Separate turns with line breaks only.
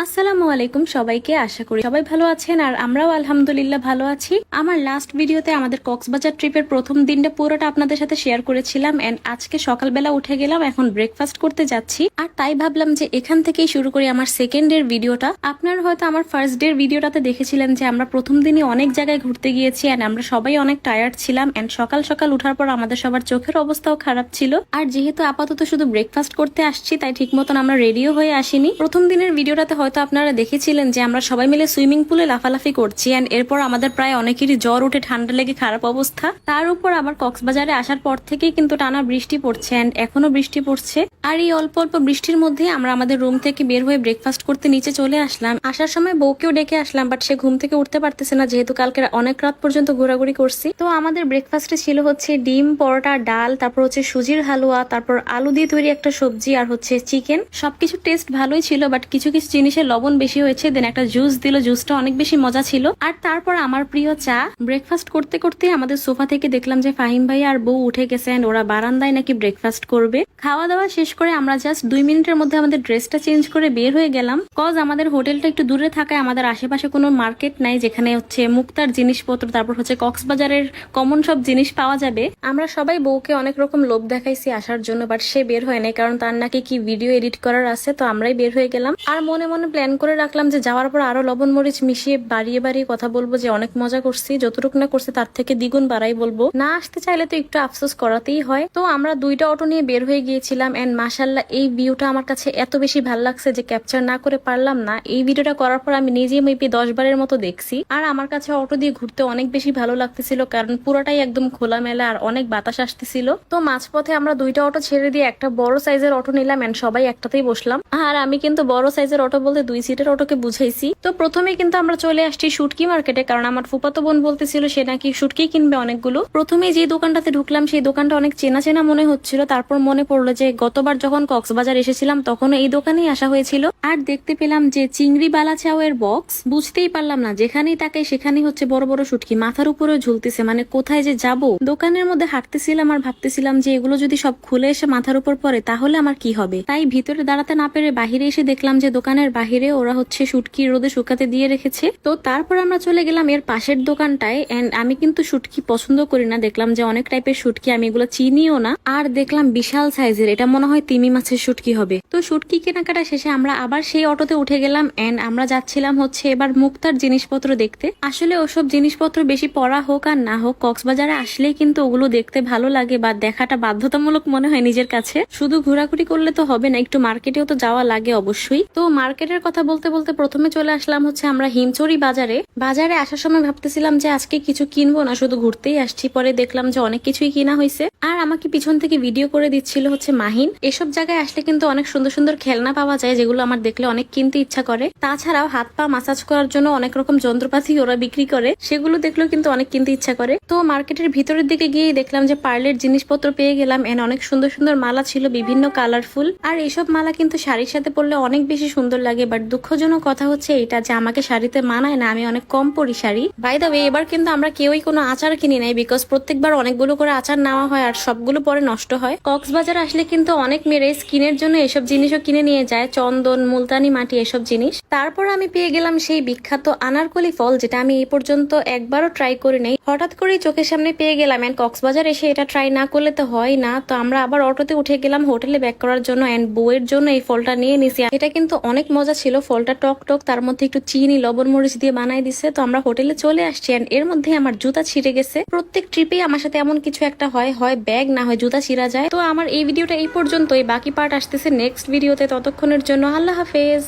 আসসালামু আলাইকুম সবাইকে, আশা করি সবাই ভালো আছেন আর আমরাও আলহামদুলিল্লাহ ভালো আছি। আমার লাস্ট ভিডিওতে আমাদের কক্সবাজার ট্রিপের প্রথম দিনটা পুরোটা আপনাদের সাথে শেয়ার করেছিলাম এন্ড আজকে সকালবেলা উঠে গেলাম, এখন ব্রেকফাস্ট করতে যাচ্ছি। আর তাই ভাবলাম যে এখান থেকেই শুরু করি আমার সেকেন্ড ডের ভিডিওটা। আপনারা হয়তো আমার ফার্স্ট ডের ভিডিওটাতে দেখেছিলেন যে আমরা প্রথম দিনই অনেক জায়গায় ঘুরতে গিয়েছি এন্ড আমরা সবাই অনেক টায়ার্ড ছিলাম এন্ড সকাল সকাল উঠার পর আমাদের সবার চোখের অবস্থাও খারাপ ছিল। আর যেহেতু আপাতত শুধু ব্রেকফাস্ট করতে আসছি তাই ঠিক মতন আমরা রেডিও হয়ে আসিনি। প্রথম দিনের ভিডিওটাতে হয়তো আপনারা দেখেছিলেন যে আমরা সবাই মিলে সুইমিং পুলে লাফালাফি করছি এন্ড এরপর আমাদের প্রায় অনেকেরই জ্বর উঠে, ঠান্ডা লেগে খারাপ অবস্থা। তার উপর আবার কক্সবাজারে আসার পর থেকেই কিন্তু টানা বৃষ্টি পড়ছে এন্ড এখনো বৃষ্টি পড়ছে। আর এই অল্প অল্প বৃষ্টির মধ্যে আমরা আমাদের রুম থেকে বের হয়ে ব্রেকফাস্ট করতে নিচে চলে আসলাম। আসার সময় বউকেও ডেকে আসলাম, বাট সে ঘুম থেকে উঠতে পারতেছে না যেহেতু কালকে অনেক রাত পর্যন্ত ঘোরাঘুরি করছি। তো আমাদের ব্রেকফাস্টে ছিল হচ্ছে ডিম, পরোটা, ডাল, তারপর হচ্ছে সুজির হালুয়া, তারপর আলু দিয়ে তৈরি একটা সবজি আর হচ্ছে চিকেন। সবকিছু টেস্ট ভালোই ছিল, বাট কিছু কিছু জিনিসের লবণ বেশি হয়েছে। দেন একটা জুস দিল, জুসটা অনেক বেশি মজা ছিল। আর তারপর আমার প্রিয় চা। ব্রেকফাস্ট করতে করতে আমাদের সোফা থেকে দেখলাম যে ফাহিম ভাই আর বউ উঠে গেছেন, ওরা বারান্দায় নাকি ব্রেকফাস্ট করবে। খাওয়া দাওয়া শেষ করে আমরা জাস্ট 2 মিনিটের মধ্যে আমাদের ড্রেসটা চেঞ্জ করে বের হয়ে গেলাম। কজ আমাদের হোটেলটা একটু দূরে থাকায় আমাদের আশেপাশে কোনো মার্কেট নাই যেখানে হচ্ছে মুক্তার জিনিসপত্র, তারপর হচ্ছে কক্সবাজারের কমন সব জিনিস পাওয়া যাবে। আমরা সবাই বউকে অনেক রকম লোভ দেখাইছি আসার জন্য, বাট সে বের হয় নাই কারণ তার নাকি কি ভিডিও এডিট করার আছে। তো আমরাই বের হয়ে গেলাম আর মনে মনে প্ল্যান করে রাখলাম যে যাওয়ার পর আরো লবণ মরিচ মিশিয়ে বাড়িয়ে বাড়িয়ে কথা বলবো যে অনেক মজা করছি, যতটুকু না করছি তার থেকে দ্বিগুণ বাড়াই বলবো। না আসতে চাইলে তো একটু আফসোস করাতেই হয়। তো আমরা 2টা অটো নিয়ে বের হয়ে গিয়েছিলাম এন্ড মাশাল্লাহ এই ভিউটা আমার কাছে এত বেশি ভালো লাগছে যে ক্যাপচার না করে পারলাম না। এই ভিডিওটা করার পর আমি নিজেই মেপি 10 বারের মতো দেখছি। আর আমার কাছে অটো দিয়ে ঘুরতে অনেক বেশি ভালো লাগতেছিল কারণ পুরোটাই একদম খোলামেলা আর অনেক বাতাস আসতেছিল। তো মাঝপথে আমরা 2টা অটো ছেড়ে দিয়ে একটা বড় সাইজের অটো নিলাম এন্ড সবাই একটাতেই বসলাম। আর আমি কিন্তু বড় সাইজের অটো বলতে 2 সিটের অটোকে বুঝাইছি। তো প্রথমে কিন্তু আমরা চলে আসছি শুটকি মার্কেটে, কারণ আমার ফুফাতো বোন বলতেছিল সে নাকি শুটকি কিনবে অনেকগুলো। প্রথমে যে দোকানটাতে ঢুকলাম সেই দোকানটা অনেক চেনা চেনা মনে হচ্ছিল, তারপর মনে পড়লো যে গতবার যখন কক্সবাজার এসেছিলাম তখন এই দোকানেই আসা হয়েছিল। আর দেখতে পেলাম যে চিংড়ি বালা চাও এর বক্স। বুঝতেই পারলাম না, যেখানেই তাকাই সেখানেই হচ্ছে বড় বড় শুটকি, মাথার উপরেও ঝুলতেছে। মানে কোথায় যে যাব। দোকানের মধ্যে হাঁটতেছিলাম আর ভাবতেছিলাম যে এগুলো যদি সব খুলে এসে মাথার উপর পড়ে তাহলে আমার কি হবে। তাই ভিতরে দাঁড়াতে না পেরে বাহিরে এসে দেখলাম যে দোকানের বাহিরে ওরা হচ্ছে শুটকি রোদে শুকাতে দিয়ে রেখেছে। তো তারপর আমরা চলে গেলাম এর পাশের দোকানটায় এন্ড আমি কিন্তু শুটকি পছন্দ করি না, দেখলাম যে অনেক টাইপের শুটকি, আমি এগুলো চিনিও না। আর দেখলাম বিশাল সাইজের, এটা মনে হয় তিমি মাছের শুটকি হবে। তো শুটকি কেনাকাটা শেষে আমরা আবার সেই অটোতে উঠে গেলাম এন্ড আমরা যাচ্ছিলাম হচ্ছে এবার মুক্তার জিনিসপত্র দেখতে। আসলে ওসব জিনিসপত্র বেশি পড়া হোক আর না হোক কক্সবাজারে আসলেই কিন্তু ওগুলো দেখতে ভালো লাগে বা দেখাটা বাধ্যতামূলক মনে হয় নিজের কাছে। শুধু ঘোরাঘুরি করলে তো হবে না, একটু মার্কেটেও তো যাওয়া লাগে অবশ্যই। তো মার্কেটের কথা বলতে বলতে প্রথমে চলে আসলাম হচ্ছে আমরা হিমচুরি বাজারে। বাজারে আসার সময় ভাবতেছিলাম যে আজকে কিছু কিনবো না, শুধু ঘুরতেই আসছি। পরে দেখলাম যে অনেক কিছুই কিনা হয়েছে। আর আমাকে পিছন থেকে ভিডিও করে দিচ্ছিল হচ্ছে মাহিন। এসব জায়গায় আসলে কিন্তু অনেক সুন্দর সুন্দর খেলনা পাওয়া যায় যেগুলো আমার দেখলে অনেক কিনতে ইচ্ছা করে। তাছাড়াও হাত পা মাসাজ করার জন্য অনেক রকম যন্ত্রপাতি ওরা বিক্রি করে, সেগুলো দেখলেও কিন্তু অনেক কিনতে ইচ্ছা করে। তো মার্কেটের ভিতরের দিকে গিয়ে দেখলাম যে পার্লের জিনিসপত্র পেয়ে গেলাম এন্ড অনেক সুন্দর সুন্দর মালা ছিল, বিভিন্ন কালারফুল। আর এইসব মালা কিন্তু শাড়ির সাথে পরলে অনেক বেশি সুন্দর লাগে, বাট দুঃখজনক কথা হচ্ছে এটা যে আমাকে শাড়িতে মানায় না, আমি অনেক কম পরি শাড়ি। বাই দ্য ওয়ে এবার কিন্তু আমরা কেউই কোনো আচার কিনি নাই, বিকজ প্রত্যেকবার অনেকগুলো করে আচার নেওয়া হয় আর সবগুলো পরে নষ্ট হয়। কক্সবাজার আসলে কিন্তু অনেক মেয়েরা স্কিনের জন্য এসব জিনিসও কিনে নিয়ে যায়, চন্দন, মুলতানি মাটি, এসব জিনিস। তারপর আমি পেয়ে গেলাম সেই বিখ্যাত আনারকলি ফল, যেটা আমি এই পর্যন্ত একবারও ট্রাই করি নাই। হঠাৎ করেই চোখের সামনে পেয়ে গেলাম এন্ড কক্সবাজার এসে এটা ট্রাই না করলে তো হয় না। তো আমরা আবার অটোতে উঠে গেলাম হোটেলে ব্যাক করার জন্য এন্ড বউয়ের জন্য এই ফলটা নিয়ে নিছি। এটা কিন্তু অনেক মজা ছিল, ফলটা টক টক, তার মধ্যে একটু চিনি লবণ মরিচ দিয়ে বানাই দিছে। তো আমরা হোটেলে চলে আসছি এন্ড এর মধ্যে আমার জুতা ছিঁড়ে গেছে। প্রত্যেক ট্রিপে আমার সাথে এমন কিছু একটা হয়, হয় ব্যাগ না হয় জুতা ছিঁড়া যায়। তো আমার এই ভিডিওটা এই পর্যন্তই, বাকি পার্ট আসতেছে নেক্সট ভিডিওতে। ততক্ষণের জন্য আল্লাহ হাফেজ।